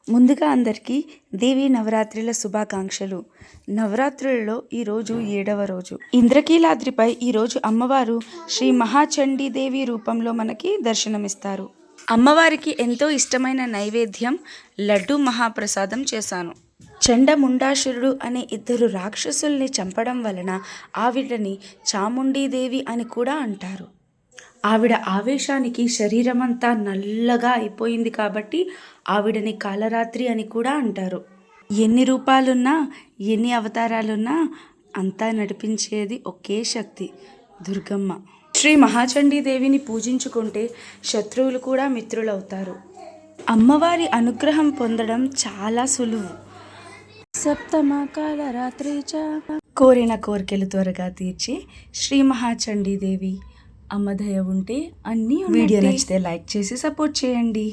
ముందుగా అందరికీ దేవి నవరాత్రుల శుభాకాంక్షలు. నవరాత్రులలో ఈరోజు 7వ రోజు. ఇంద్రకీలాద్రిపై ఈరోజు అమ్మవారు శ్రీ మహాచండీదేవి రూపంలో మనకి దర్శనమిస్తారు. అమ్మవారికి ఎంతో ఇష్టమైన నైవేద్యం లడ్డు మహాప్రసాదం చేశాను. చండముండాసురుడు అనే 2 రాక్షసుల్ని చంపడం వలన ఆవిడని చాముండీదేవి అని కూడా అంటారు. ఆవిడ ఆవేశానికి శరీరమంతా నల్లగా అయిపోయింది కాబట్టి ఆవిడని కాలరాత్రి అని కూడా అంటారు. ఎన్ని రూపాలున్నా ఎన్ని అవతారాలున్నా అంతా నడిపించేది ఒకే శక్తి, దుర్గమ్మ. శ్రీ మహాచండీదేవిని పూజించుకుంటే శత్రువులు కూడా మిత్రులవుతారు. అమ్మవారి అనుగ్రహం పొందడం చాలా సులువు. సప్తమ కాలరాత్రి కోరిన కోరికలు త్వరగా తీర్చి శ్రీ మహాచండీదేవి అమ్మ దయ ఉంటే అన్నీ. వీడియో నచ్చితే లైక్ చేసి సపోర్ట్ చేయండి.